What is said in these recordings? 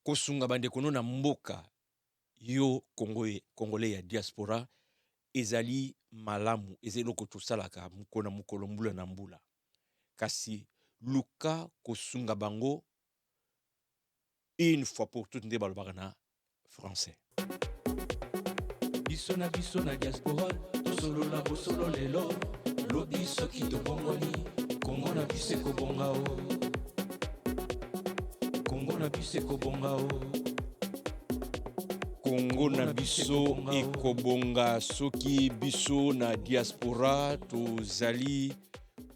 kosunga bandeko no na mboka yo congolais ya diaspora ezali malamu ezali eloko tosalaka mokolo na mokolo mbula na mbula kasi luka kosunga bango une fois pour toutes nde balobaka na français. Biso na diaspora tosolola bosolo lelo lobi soki tobongoni kongo na biso ekobonga o kongo na biso ekobonga o kongo na biso ekobonga soki biso na diaspora tozali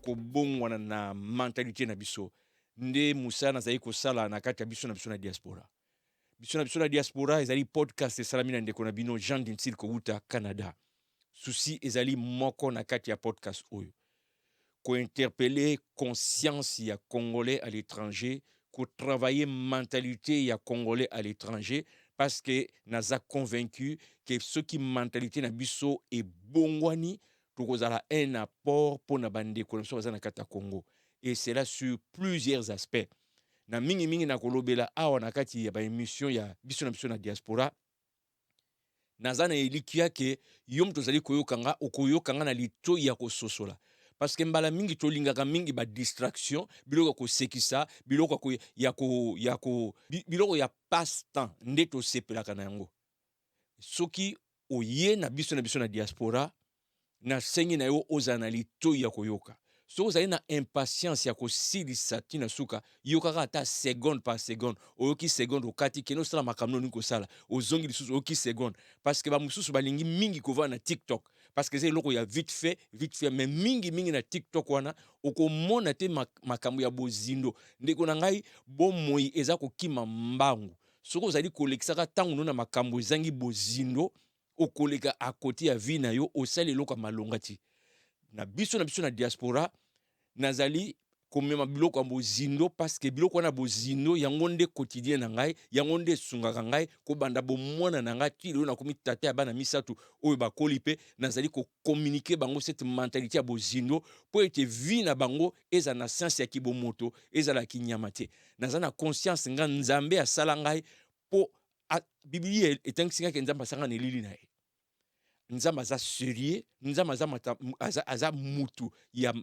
kobongwana na mentalité na biso nde musana nazali kosala na kati ya biso na diaspora. Biso na diaspora ezali podcast esalami na ndeko na bino Jean Dintil kouta Canada. Souci ezali moko na kati ya podcast oyo. Ko interpeller conscience ya congolais à l'étranger, ko travailler mentalité ya congolais à l'étranger parce que naza convaincu que ce qui mentalité na biso est bongwani tokozala un apport pour na bande connexion na kata Congo et c'est là sur plusieurs aspects. Na mingi na kolobela awa na kati ya ba émission ya biso na diaspora nazana elikia ke yom tozali koyokanga okoyokanga na lito ya kososola parce que mbala mingi tolingaka mingi ba distraction biloko ko sekisa biloko biloko ya passe temps nde to sepelaka na yango soki oye na biso na diaspora na sengi na yo ozana lito ya koyoka so ozali na impatience ya kosilisa tina suka yokaka ata seconde par seconde oyoki seconde okati keno sala makamno nini kosala ozongi lisusu oyoki seconde parce que ba mususu balingi mingi kova na TikTok parce que c'est loko ya vite fait mais mingi na TikTok wana okomona te makambo ya bozindo ndeko na ngai bomoi eza kokima mbangu soko ozali kolekisaka tangu na makambo ezangi bozindo okoleka à côté ya vie na yo osali eloko malonga ti na biso na diaspora nazali komema biloko ya bozindo parce que biloko wana bozindo yango nde quotidien na ngai yango nde sungaka ngai kobanda bomwana na ngai ti lelo nakomi tata ya bana misatu oyo bakoli pe nazali ko communiquer bango cette mentalité ya bozindo po ete vie na bango eza na sens ya kibomoto ezala kinyama te naza na conscience nga nzambe asala ngai po Biblia etangisinga ke nzambe asanga na elili na ye nzambe aza sérieux nzambe aza mutu ya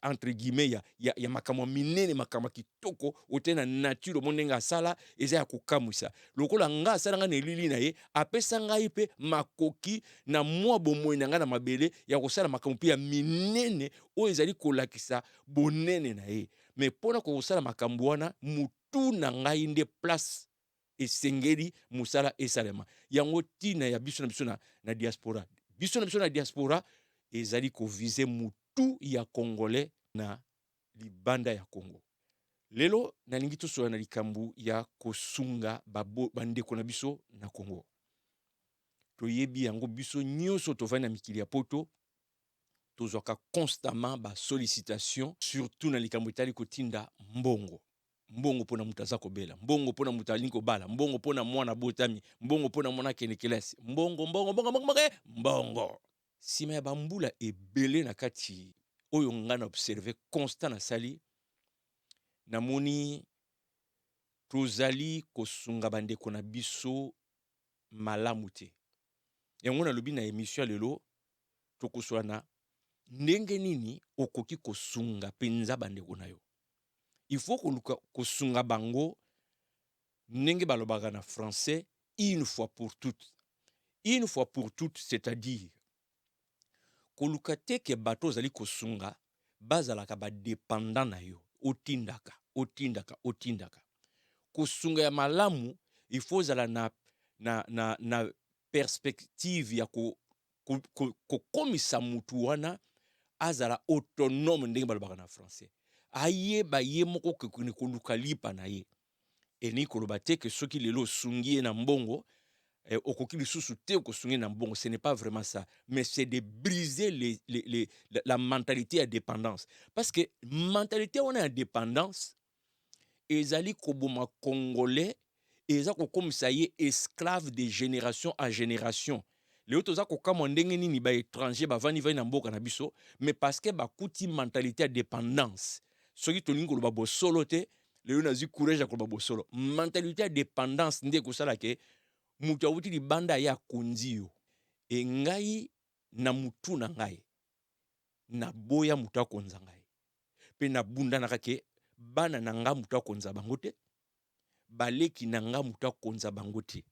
entre guillemets ya makambo minene makambo kitoko ote na nature mondenga sala eza ya kokamwisa lokola nga asala nga na elili na ye apesa ngai pe makoki na mwa bomoi na nga na mabele ya kosala makambo pe ya minene oyo ezali kolakisa bonene na ye mais mpona kosala makambo wana mutu na ngai nde place esengeli musala esalema yango tina ya biso na diaspora biso na diaspora ezali ko viser mutu ya congolais na libanda ya Congo lelo nalingi tosola na likambu ya kosunga bandeko na biso na Congo toyebi yango biso nyonso tovandi na mikili ya poto tozwaka constamment ba sollicitation surtout na likambu etali kotinda mbongo pona mutu aza kobela mbongo pona mutu alingi kobala mbongo pona mwana botami mbongo pona mwana kende kelasi mbongo sima ya bambula ebele na kati oyo nga na observe constant na sali namoni tozali kosunga bandeko na biso malamu te yango nalobi na émission lelo tokosola na ndenge nini okoki kosunga penza bandeko na yo il faut kosunga bango ndenge balobaka na français une fois pour toutes c'est-à-dire koluka te ke bato ozali kosunga bazalaka badépendant na yo otindaka kosunga ya malamu il faut ozala na perspective ya kokomisa mutu wana azala autonome ndenge balobaka na français ayeba ye moko koluka lipa na ye eni koloba te ke soki lelo osungi ye na mbongo okoki lisusu te okosungi na mbongo ce n'est pas vraiment ça mais c'est de briser la mentalité ya dépendance parce que mentalité wana ya dépendance ezali koboma congolais eza kokomisa ye esclave de génération à génération leo toza kokamwa ndenge nini ba étranger bavandi na mboka na biso mais parce que bakuti mentalité ya dépendance soki tolingi koloba bosolo te lelo nazwi courage ya koloba bosolo. Mentalité ya dépendance nde kosala ke mutu awuti libanda ya akonzi yo. E ngai na mutu na ngai na boya mutu akonza ngai. Pe na bunda na ke bana na nga mutu akonza bango te. Baleki na nga mutu akonza bango te.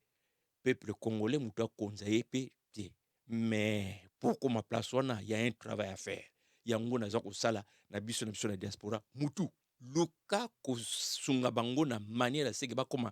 Peuple congolais mutu akonza ye pe te. Mais pour qu'on ma place wana, il y a un travail à faire. Yango na zako sala na biso na diaspora mutu. Luka ko sunga bango na manière seke ba comme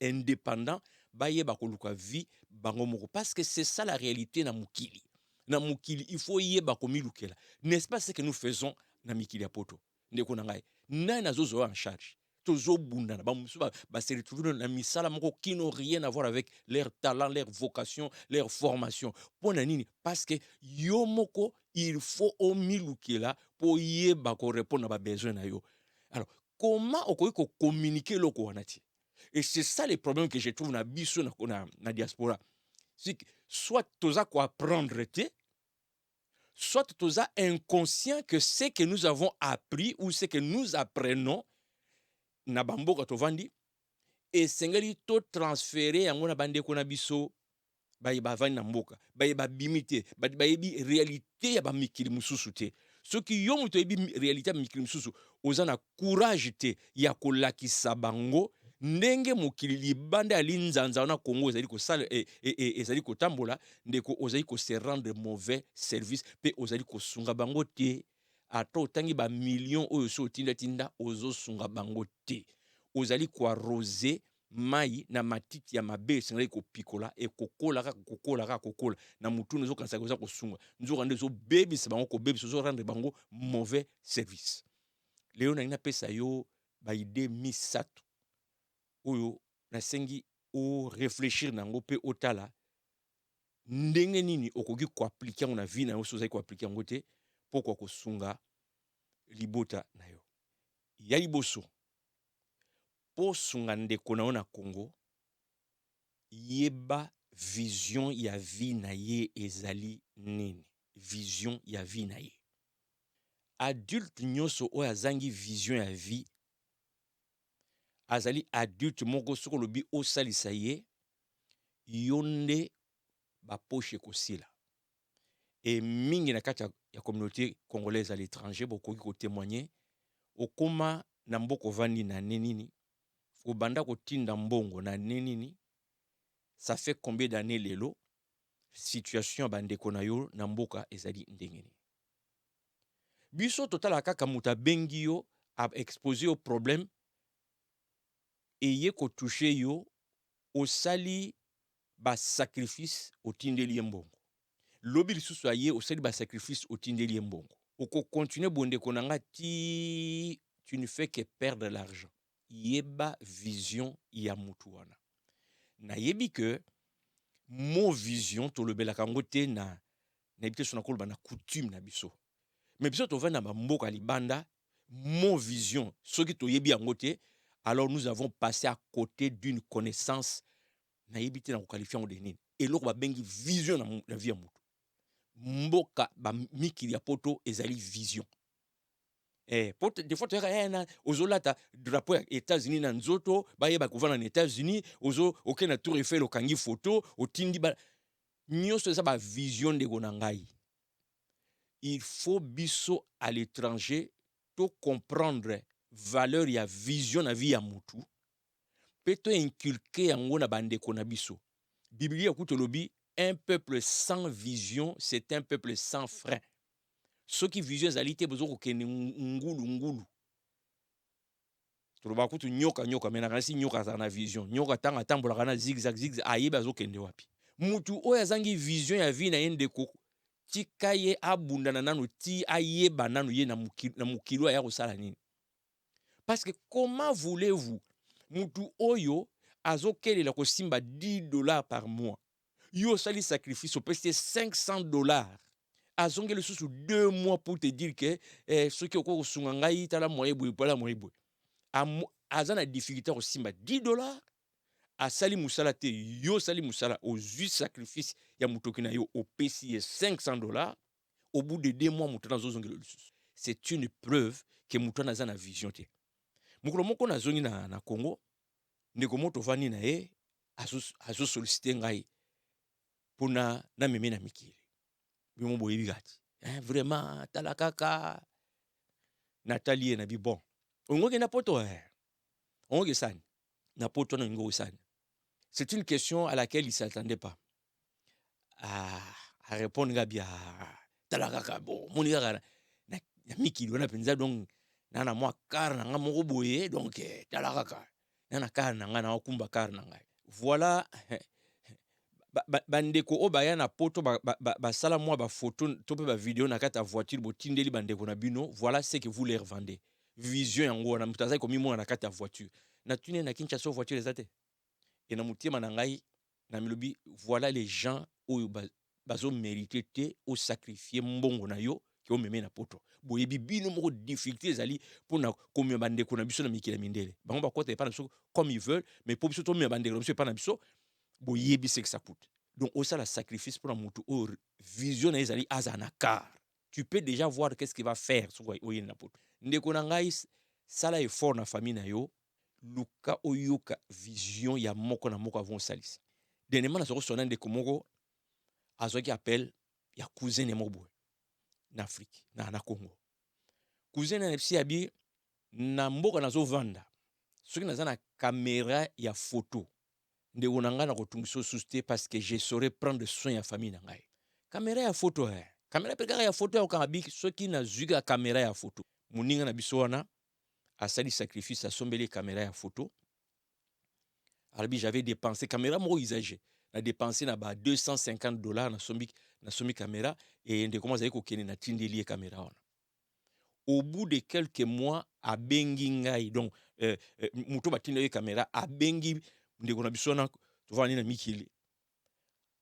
indépendant ba ye ba ko luka vie bango moko parce que c'est ça la réalité na mukili. Na mukili il faut ye ba ko milukela. N'est-ce pas ce que nous faisons na mikili ya poto? Ndeko na ngai. Na nazo en charge. Tozo bunda ba musu ba se retrouver na misala moko qui n'ont rien à voir avec leur talent, leur vocation, leur formation. Pona nini parce que yo moko il faut au milukela pour y répondre à ba besoin na yo. Alors, comment on peut communiquer loko wanati? Et c'est ça les problèmes que je trouve na biso na diaspora. C'est que soit toza quoi apprendre te, soit toza inconscient que ce que nous avons appris ou ce que nous apprenons na bamboka tovandi et sengeli to transférer yango na bandeko na biso ba vani na mboka ba bimite ba yebi réalité ya ba mikili mususu te. Ce qui yo muto yebi réalité ya mikili mususu oza na courage te ya kolakisa bango ndenge mokili libanda ali nzanza na Congo ezali ko sala ezali ko tambola ndeko ozali ko se rendre mauvais service pe ozali ko sunga bango te. Ata otangi ba millions oyo so tinda tinda ozo sunga bango te. Ozali ko arroser mai na matiti ya mabe sengeli ko pikola e kokola na mutu nzo kanisa ko za ko sunga nzo rande zo baby se bango ko baby so rendre bango mauvais service. Leo na ina pesa yo ba idée misato oyo na sengi o réfléchir nango pe otala ndenge nini okoki ko appliquer na vie na yo so za ko appliquer ngo te pokwa ko sunga libota na yo. Ya liboso po sunga ndeko na yo na Congo yeba vision ya vie na ye ezali nini. Vision ya vie na ye. Adulte nyoso oyo azangi vision ya vie azali adulte moko soko lobi osalisa ye yonde ba poche kosila. Et mingi na kati ya communauté congolaise à l'étranger bokoki ko témoigner okoma na mboko vandi na nenini obanda kotinda mbongo na nenini. Ça fait combien d'années lelo situation bandeko na yo na mboka ezali ndengeni. Biso total kaka muta bengi yo a exposé au problème et ye ko toucher yo au sali ba sacrifice au tindeli mbongo. Lobi lisusu aye au sali ba sacrifice au tindeli mbongo. Oko continuer bondeko nanga ti tu ne fais que perdre l'argent. Yeba vision ya mutu wana. Na yebi que mon vision to le belakango te na ebite sona kolba na coutume na biso. Mais biso to vana ba mboka libanda mon vision soki to yebi yango te alors nous avons passé à côté d'une connaissance na yebite na ko qualifier en denini. Et loko ba bengi vision na vie ya mutu. Mboka ba mikili ya poto ezali vision. Poto des fois tu na ozolata drapeau ya États-Unis na nzoto ba yeba kovana na États-Unis ozo oke na Tour Eiffel okangi photo otindi ba nyoso eza ba vision de gonangai. Il faut biso à l'étranger to comprendre valeur ya vision na vie ya mutu pe to inculquer yango na bandeko na biso. Biblia kutolobi un peuple sans vision c'est un peuple sans frein. Ceux qui vision zalité bezo ko kene ngulu. Toloba kutu nyoka mena kasi nyoka za na vision. Nyoka tanga tambola kana zigzag ayeba zo kende wapi. Mutu oyo azangi vision ya vie na yendeko tika ye abundana nanu ti ayeba nanu ye na mukilo ya kosala nini. Parce que comment voulez-vous mutu oyo azokelela kosimba $10 par mois. Yo sali sacrifice au peste $500. Azongeli susu 2 mois pour te dire que ce qui oko sunga ngai tala moye boy pala moye boy. Azana difficulté kosimba $10. Asali musala te yo sali musala aux 8 sacrifices ya mutoki na yo au pesi $500. Au bout de 2 mois mutana zozongeli susu. C'est une preuve que mutana zana vision te. mokolo moko nazongi na Congo, ndeko moto vani na ye azo sollicite ngai pona na meme na mikili. Bimo boyebi kati. Vraiment tala kaka Nathalie na bi bon. Ongoke na poto ongoke sani. Na poto na ngo sani. C'est une question à laquelle il s'attendait pas. À répondre ngabia tala kaka bon moni kaka na mikili wana penza donc nana mwa kar na nga moko boye donc tala kaka nana kar na nga na okumba kar na ngai. Voilà bandeko o baya na poto ba sala mwa ba photo to pe ba video na kata voiture bo tindeli bandeko na bino, voilà ce que vous leur vendez. Vision yango na mutaza ko mimo na kata voiture. Na tune na Kinshasa voiture ezate. Et na mutima na ngai na milobi voilà les gens oyo bazo mériter te o sacrifier mbongo na yo ki o meme na poto. Boyebi bino moko difficulté ezali pona komia bandeko na biso na mikila mindele. Bango ba kota pa na biso comme ils veulent, mais pour biso to mia bandeko na biso pa na biso boyebi c'est que ça coûte. Donc au ça la sacrifice pour la mutu or vision na ezali azanaka. Tu peux déjà voir qu'est-ce qu'il va faire sur oyen na poto. Ndeko na ngai sala effort na famille na yo luka oyoka vision ya moko na moko avon salisi. Dernièrement na soko sona ndeko moko azoki appel ya cousin mo boy na Afrique na Congo. Cousin na psi abi na mboka nazo vanda. Soki naza na caméra ya photo ndeko na nga na kotungiso susté parce que je saurais prendre soin ya famille na ngai. Caméra ya photo caméra pekaka ya photo ya kangabi soki na zuga caméra ya photo. Muninga na biso wana asali sacrifice a sombeli caméra ya photo. Alors j'avais dépensé caméra mo usagé. Na dépensé na ba $250 na sombi caméra et ndeko mo zali ko kene na tindeli caméra wana. Au bout de quelques mois a bengi ngai donc muto batindeli caméra a bengi ndeko na biso na tovani na mikili.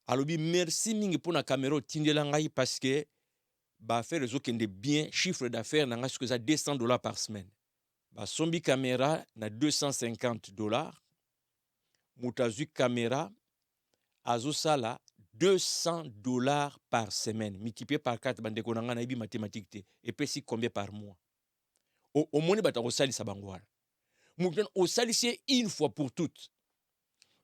Alobi merci mingi pour na caméra tindela ngai parce que ba faire les autres de bien chiffre d'affaires na nga ce que ça $200 par semaine. Ba sombi caméra na $250. Mutazu caméra azo sala $200 par semaine multiplié par 4 bandeko na nga na ibi mathématique te et puis si combien par mois. Au moni bata ko salisa bango wana. Mutan o salisi une fois pour toutes.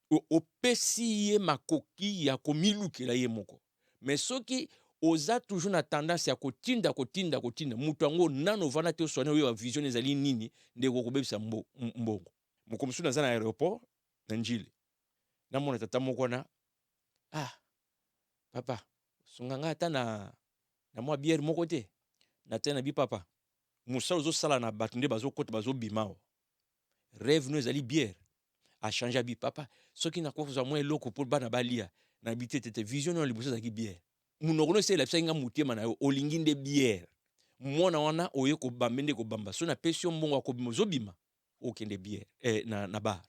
O pesi ye makoki ya komilukela ye moko. Mais soki oza toujours na tendance ya kotinda mutu yango nano vana te soane oyo vision ezali nini ndeko ko bebisa mbongo. Mokomusu na za na aéroport na Njili. Na mona tata moko na papa songanga ata na mwa bière moko te na tena bi papa musalo zo sala na batunde bazo kota bazo bimao rêve no ezali bière a changer bi papa soki na kofuza mwa eloko pour bana balia na bitete te vision no liboso za ki bière munokono se la psinga mutema na yo olingi nde bière mona wana oye ko bambende ko bamba so na pesio mbongo akobimo zo bima okende bière na bar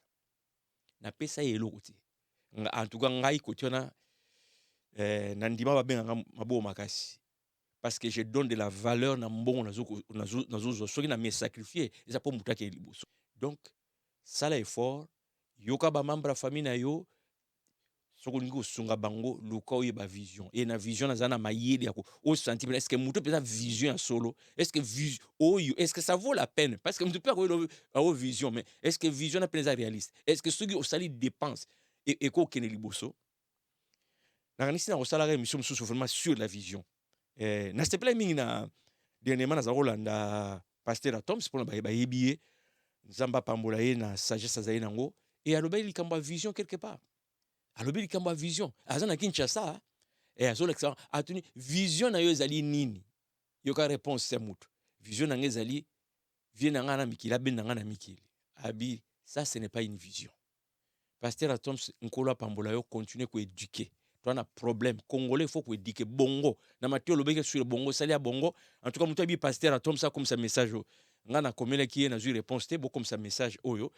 na pesa eloko te en tout cas ngai kotiona na ndima ba benga mabo makasi parce que je donne de la valeur na mbongo nazo soki na me sacrifier eza po mutaki liboso. Donc ça l'effort yoka ba membre famille na yo soko ningo sunga bango luka oye ba vision et na vision na zana mayeli yako o senti est-ce que muto pesa vision solo est-ce que est-ce que ça vaut la peine parce que muto peut avoir vision mais est-ce que vision na pesa réaliste est-ce que ceux qui sali dépense et ko kene liboso na kanisi na osala émission mususu vraiment sur la vision na s'il te plaît mingi na dernièrement na Rolanda pasteur Atoms pour ba yebiye nzamba pambola ye na sagesse azali nango et alobi likambo vision quelque part alobi likambo vision azana Kinshasa et azolexa atuni vision na yo ezali nini yoka réponse c'est mutu vision na ngezali vient na ngana mikila ben na ngana mikili abi ça ce n'est pas une vision pasteur Atoms nkolo pambola yo continuer ko éduquer. Toi, on a problème. Congolais, il faut qu'on dise que bongo. Na matio le bec sur le bongo, ça y a bongo. En tout cas, mutu bi pasteur Atom ça comme ça message. Ngana komela qui est na ju réponse te comme ça message oyo.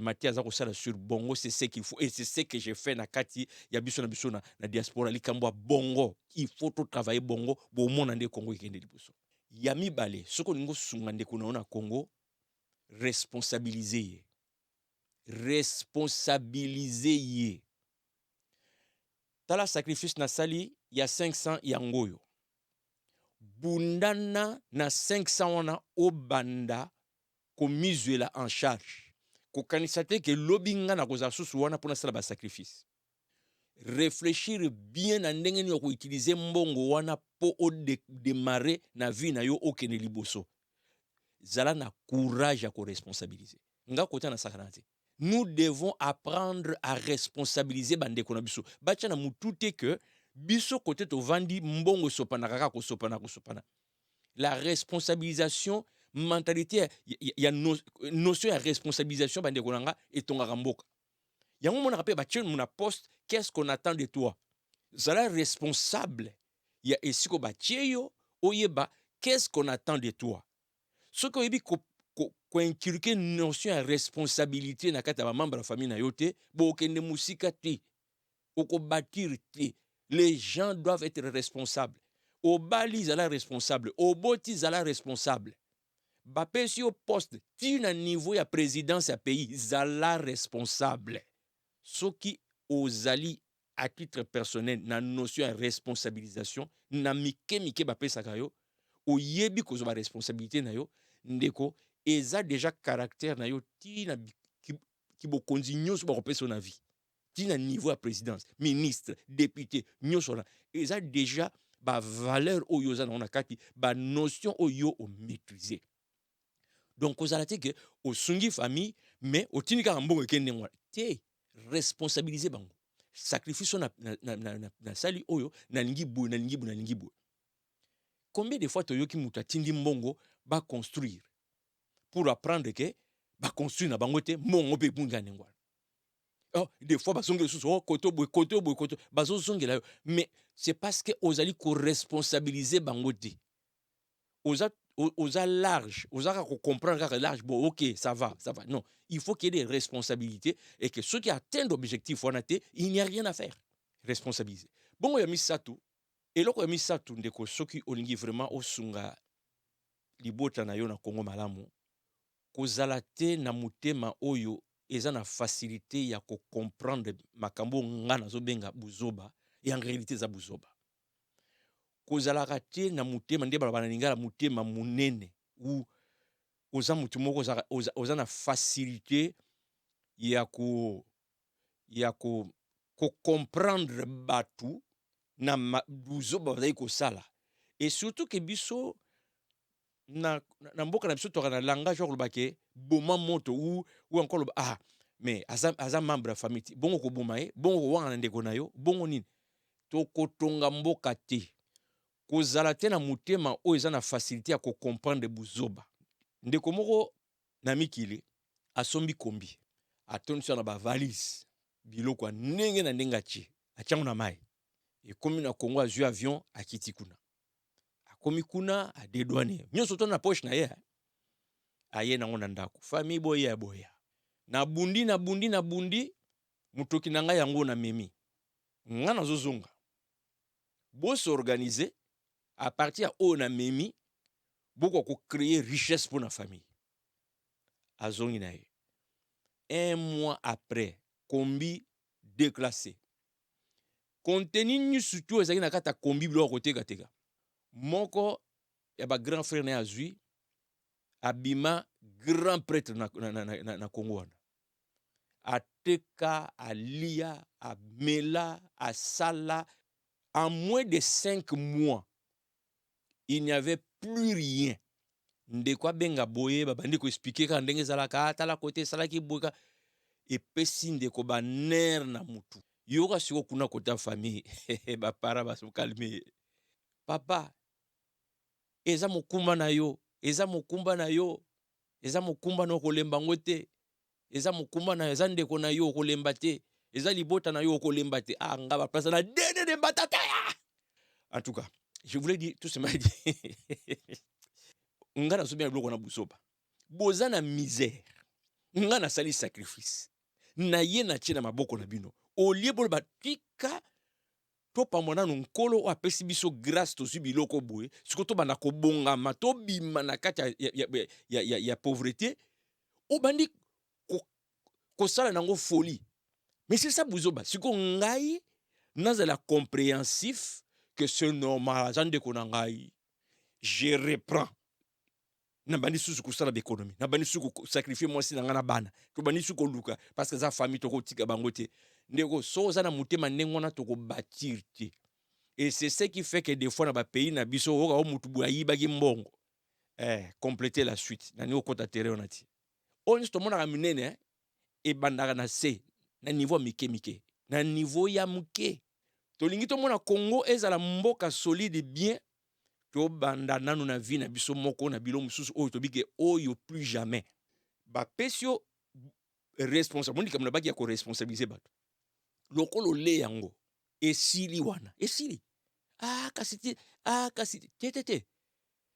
Mathias a ça sur bongo, c'est ce qu'il faut et c'est ce que j'ai fait na kati ya biso na diaspora likambo bongo. Il faut tout travailler bongo bo mona nde Congo ikende liboso. Yami balé, soko ningo sungande kuna na Congo responsabiliser. Tala sacrifice na sali ya 500 yangoyo. Bundana na 500 wana obanda komizwela en charge kokanisa te ke lobi nga na kozala susu wana mpona sala basacrifice. Réfléchir bien na ndenge nini utiliser mbongo wana po démarrer na vie na yo okende liboso. Zala na courage à ko-responsabiliser. Nga kota na sakana te. Nous devons apprendre à responsabiliser bandeko na biso. Bacha na mutu te que biso kote to vandi mbongo sopana kaka ko sopana. La responsabilisation, mentalité, il y a notion de responsabilisation bandeko nanga etongaka mboka. Yango mona rappelle bacha mon poste, qu'est-ce qu'on attend de toi? Zala responsable. Ya esiko bacheyo oyeba qu'est-ce qu'on attend de toi? Ce qu'on dit ko inculquer notion de responsabilité na kata ba membre de la famille na yote, bo kende musika te, oko bâtir te. Les gens doivent être responsables. Au bali zala responsable, au boti zala responsable. Ba pesi au poste, ti na niveau ya présidence ya pays zala responsable. Ce qui ozali à titre personnel na notion de responsabilisation na mike ba pesa kayo, oyebi ko zo ba responsabilité na yo ndeko eza déjà caractère na yo ti na ki bo konzi nyonso ba kopesa na vie. Ti na niveau ya présidence, ministre, député, nyonso na eza déjà ba valeur oyo za na kati, ba notion oyo o maîtriser. Donc ozala te ke osungi famille mais otinika mbongo ekende ngwa te responsabiliser bango. Sacrifice na sali oyo na lingi bu. Combien de fois toyoki muta tindi mbongo ba construire pour apprendre que ba construire na bango te mbongo pe bunga nengwa. Oh, des fois ba songe sous koto ba songe la mais c'est parce que ozali ko responsabiliser bango te. Oza large, oza ko comprendre que large bon OK, ça va. Non, il faut qu'il y ait des responsabilités et que ceux qui atteignent l'objectif il n'y a rien à faire. Responsabiliser. Bon ya misatu eloko ya misatu ndeko soki olingi vraiment osunga libota na yo na Congo malamu kozala te na mutema oyo eza na facilité ya ko comprendre makambo nga na zo benga buzoba et en réalité za buzoba. Kozala te na mutema nde bala ningala mutema munene ou oza mutu moko oza na facilité ya ko comprendre batu na buzoba bazali ko sala. Et surtout que biso na mboka na biso to na langage ko lobake boma moto ou encore mais aza membre de famille bongo ko boma bongo wana ndeko na yo bongo nini to kotonga mboka te kozala te na mutema o eza na facilité ya ko comprendre buzoba. Ndeko moko na mikili asombi kombi atonisa na ba valise biloko ndenge na ndenga ti atiango na mai et comme na Congo azui avion akiti kuna akomi kuna a dédouaner nyonso to na poche na ye aye nango na ndako famille boya na bundi mutoki na ngai yango na memi nga na zozonga bo s'organiser à partir o na memi boko ko créer richesse pour la famille azongi na ye. Un mois après kombi déclassé contenu ni surtout ezaki na kata kombi biloko teka moko ya ba grand frère na azui abima grand prêtre na Congo wana ateka alia amela asala en moins de 5 mois il n'y avait plus rien. Ndeko abenga boye babandi ko expliquer ka ndenge zalaka atala côté salaki boka et pesi ndeko ba ner na mutu yoka siko kuna kota famille ba para ba so calmer papa eza mokumba na yo eza mokumba no kolemba ngote eza mokumba na eza ndeko na yo kolemba te eza libota na yo kolemba te nga ba place na dene de batata. En tout cas je voulais dire tout ce m'a dit nga na sobia biloko na busoba boza na misère nga na sali sacrifice na ye na tina maboko na bino olie bolo batika to pamona no nkolo o apesi biso grâce to biloko boye siko to bana ko bongama to bima na kati ya pauvreté o bandi ko sala nango folie. Mais c'est ça buzoba siko ngai nazala compréhensif que c'est normal zande ko ngai je reprends na bandi susu kusala l'économie na bandi susu sacrifier mwasi na ngana bana to bandi susu luka parce que za famille to kotika bango te ndeko so za na mutema ndenge wana to ko bâtir te. Et c'est ce qui fait que des fois na ba pays na biso o mutu bu ayiba ki mbongo compléter la suite na ni okota terrain onati on to mona minene e bandaka na se na niveau mike na niveau ya muke to lingi to mona Congo ezala mboka solide bien to banda nanu na vie na biso moko na bilo mususu oyo to bike oyo plus jamais ba pesio responsable mundi kamuna baki ya ko responsabiliser bato lokolo le yango esili wana esili kasi te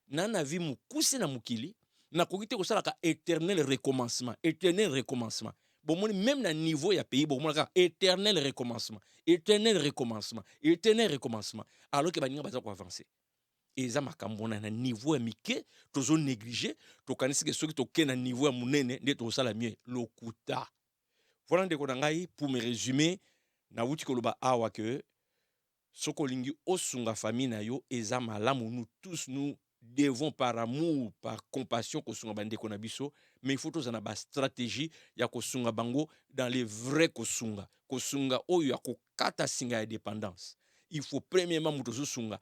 nana vi mukuse na mukili na kokite kosala ka éternel recommencement bon même na niveau ya pays bon ka éternel recommencement alors que baninga baza ko avancer eza makambo na niveau ya mike tozo négliger to kanisi ke soki to ke na niveau ya munene nde to sala mieux lokuta. Voilà ndeko na ngai pour me résumer na wuti koloba awa que soko lingi osunga famille na yo eza malamu, nous tous nous devons par amour, par compassion kosunga bandeko na biso, mais il faut tous na ba stratégie ya kosunga bango dans les vrais kosunga oyo ya kokata singa ya dépendance. Il faut premièrement muto sunga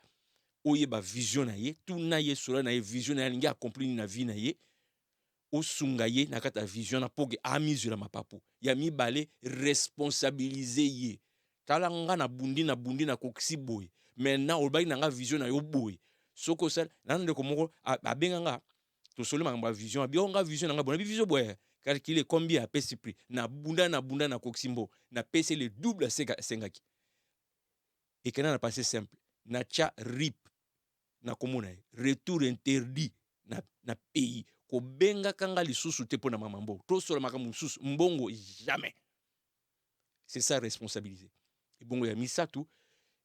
oye ba vision na ye, tout na ye sola na ye vision na ye lingi accomplir na vie na ye. Osunga ye na kata vision na poke amizula mapapu. Ya mibale responsabiliser ye. Tala nga na bundi na kokisi boy. Maintenant olbaki na nga vision na yo boy. Soko sel nande ko moko abenga nga to solo ma vision abi nga vision na nga bona vision boy. Car qu'il est combien a pesi prix na bunda na koksimbo na pesi le double sengaki. Et kana na passé simple. Na cha rip na komona retour interdit na pays ko benga kanga lisusu te pona mamambo to solo makamu lisusu mbongo jamais. C'est ça responsabiliser. Et bongo ya misatu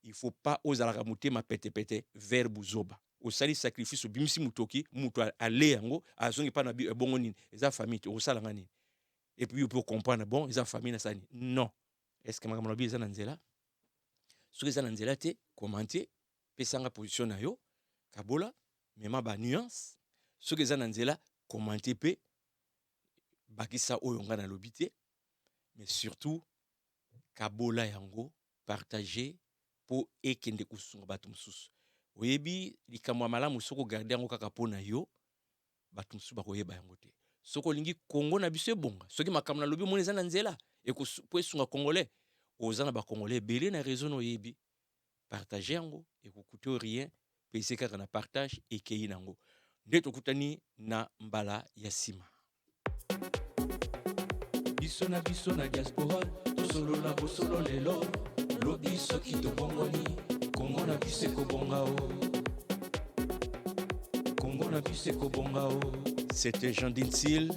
il faut pas ozalaka mutema pete vers buzoba osali sacrifice bimisi mutoki mutu ale yango azongi pa na bongo nini eza famille to osala ngani et puis pour comprendre bon eza famille na sani non est-ce que makambo bi eza na nzela soki eza na nzela te commenter pesanga position na yo kabola mema ba nuance soki eza na nzela commenter pe bakisa oyo nga na lobité mais surtout kabola yango partager pour ekende kusunga bato mususu oyebi likamwa malamu soko garder yango kaka pona yo bato mususu bakoyeba yango te soko lingi Congo na biso bonga soki makamna lobi moni za na nzela e ko sunga congolais ozana ba congolais belé na raison oyebi partager yango e ko coûter rien pese kaka na partage et keyi nango nde tokutani na mbala ya sima biso na diaspora tosolola bosolo lelo lobi soki tobongoni Kongo na biso ekobonga o c'était Jean Dinsil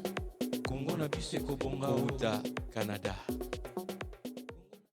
Kongo na biso ekobonga o Kouta Canada.